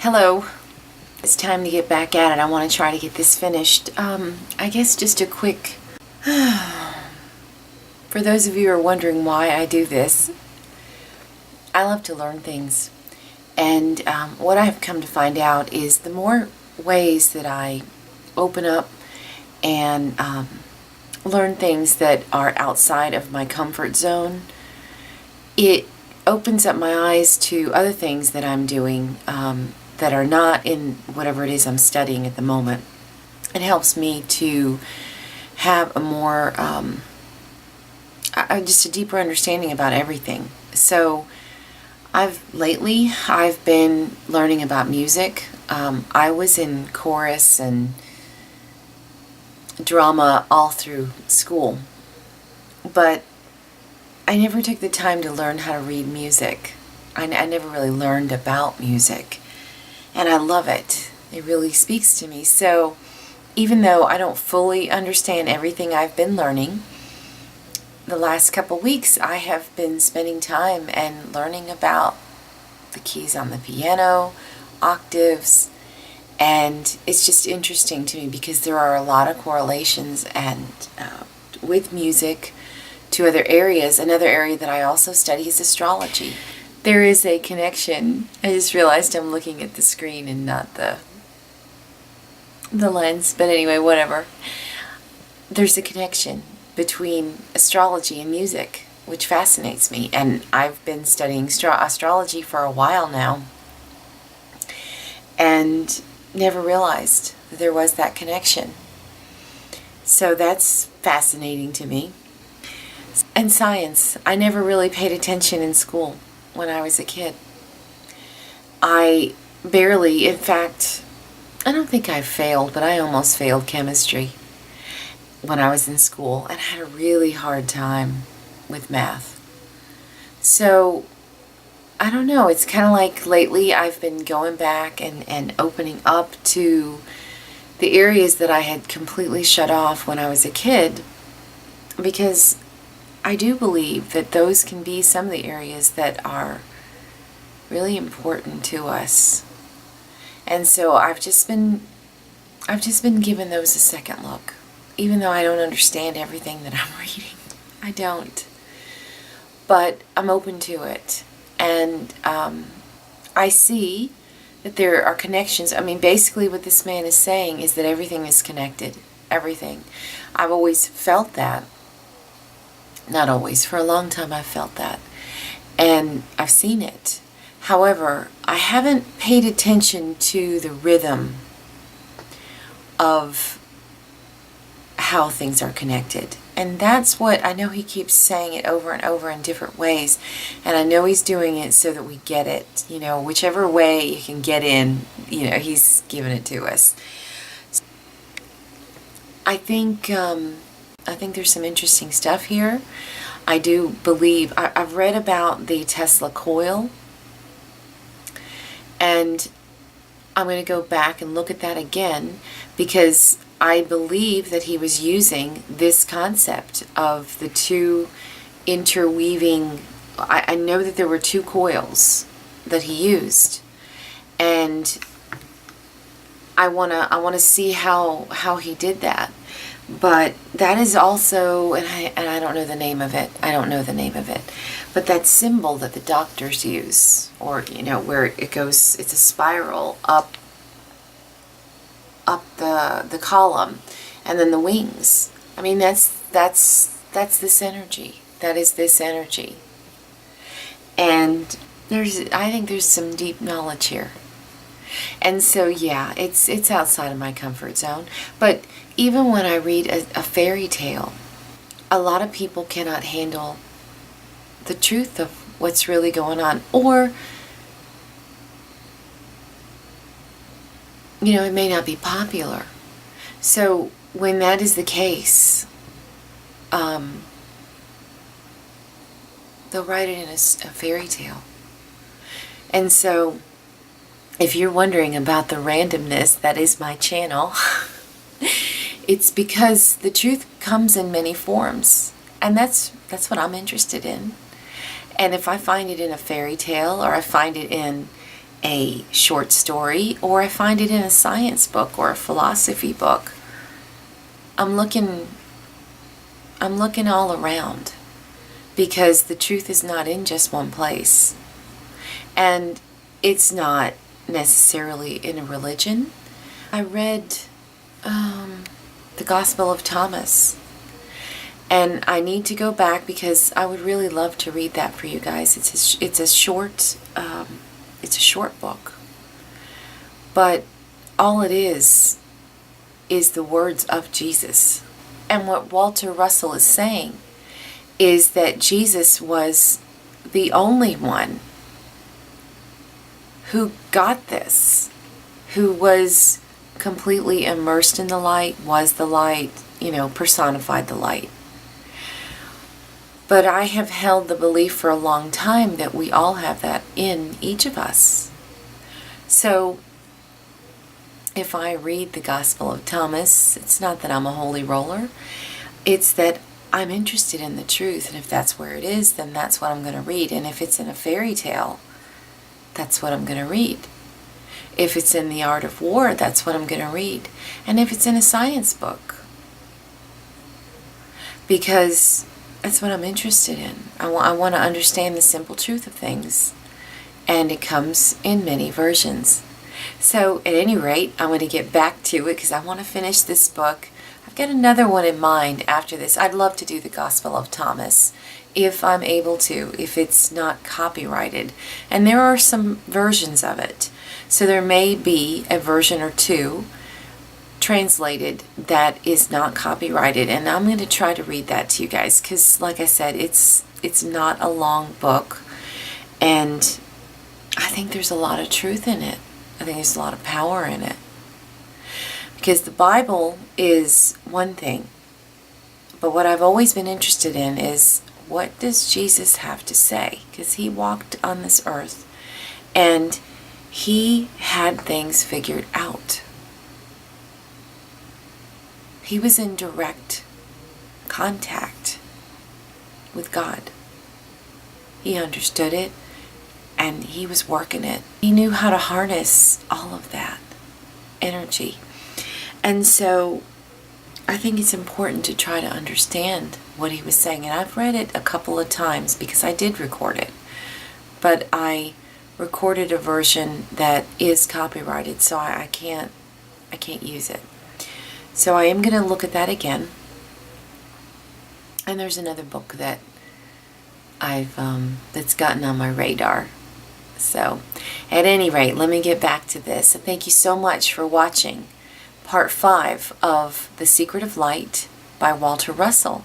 Hello. It's time to get back at it. I want to try to get this finished. I guess just a quick... For those of you who are wondering why I do this, I love to learn things. And what I've come to find out is the more ways that I open up and learn things that are outside of my comfort zone, it opens up my eyes to other things that I'm doing that are not in whatever it is I'm studying at the moment. It helps me to have a more, just a deeper understanding about everything. So lately I've been learning about music. I was in chorus and drama all through school, but I never took the time to learn how to read music. I never really learned about music, and I love it. It really speaks to me. So even though I don't fully understand everything I've been learning, the last couple weeks I have been spending time and learning about the keys on the piano, octaves, and it's just interesting to me because there are a lot of correlations and with music to other areas. Another area that I also study is astrology. There is a connection. I just realized I'm looking at the screen and not the lens, but anyway, whatever. There's a connection between astrology and music, which fascinates me, and I've been studying astrology for a while now and never realized that there was that connection. So that's fascinating to me. And science. I never really paid attention in school when I was a kid. I barely, in fact, I don't think I failed, but I almost failed chemistry when I was in school and had a really hard time with math. So I don't know, it's kind of like lately I've been going back and opening up to the areas that I had completely shut off when I was a kid, because I do believe that those can be some of the areas that are really important to us. And so I've just been giving those a second look, even though I don't understand everything that I'm reading. I don't. But I'm open to it. And I see that there are connections. I mean, basically what this man is saying is that everything is connected. Everything. I've always felt that. Not always. For a long time I've felt that. And I've seen it. However, I haven't paid attention to the rhythm of how things are connected. And that's what I know. He keeps saying it over and over in different ways. And I know he's doing it so that we get it. You know, whichever way you can get in, you know, he's giving it to us. I think there's some interesting stuff here. I do believe, I've read about the Tesla coil, and I'm going to go back and look at that again, because I believe that he was using this concept of the two interweaving. I know that there were two coils that he used, and I wanna see how he did that. But that is also, and I don't know the name of it. I don't know the name of it. But that symbol that the doctors use, or you know, where it goes, it's a spiral up the column, and then the wings. I mean, that's this energy. That is this energy. And I think there's some deep knowledge here. And so yeah, it's outside of my comfort zone. But even when I read a fairy tale, a lot of people cannot handle the truth of what's really going on, or you know, it may not be popular. So when that is the case, they'll write it in a fairy tale. And so if you're wondering about the randomness that is my channel, it's because the truth comes in many forms, and that's what I'm interested in. And if I find it in a fairy tale, or I find it in a short story or I find it in a science book or a philosophy book. I'm looking all around, because the truth is not in just one place. And it's not necessarily in a religion. I read the Gospel of Thomas, and I need to go back because I would really love to read that for you guys. It's a short book, but all it is the words of Jesus. And what Walter Russell is saying is that Jesus was the only one who got this, who was completely immersed in the light, was the light, personified the light. But I have held the belief for a long time that we all have that in each of us. So if I read the Gospel of Thomas, it's not that I'm a holy roller. It's that I'm interested in the truth, and if that's where it is, then that's what I'm going to read. And if it's in a fairy tale, that's what I'm going to read. If it's in The Art of War, that's what I'm going to read. And if it's in a science book, because that's what I'm interested in. I want to understand the simple truth of things, and it comes in many versions. So at any rate, I'm going to get back to it because I want to finish this book. I've got another one in mind after this. I'd love to do the Gospel of Thomas if I'm able to, if it's not copyrighted. And there are some versions of it. So there may be a version or two translated that is not copyrighted, and I'm going to try to read that to you guys because, like I said, it's not a long book, and I think there's a lot of truth in it. I think there's a lot of power in it, because the Bible is one thing, but what I've always been interested in is, what does Jesus have to say? Because he walked on this earth and he had things figured out. He was in direct contact with God. He understood it, and he was working it. He knew how to harness all of that energy. And so I think it's important to try to understand what he was saying. And I've read it a couple of times because I did record it. But I recorded a version that is copyrighted, so I can't use it. So I am going to look at that again. And there's another book that that's gotten on my radar. So at any rate, let me get back to this. So thank you so much for watching part 5 of The Secret of Light by Walter Russell.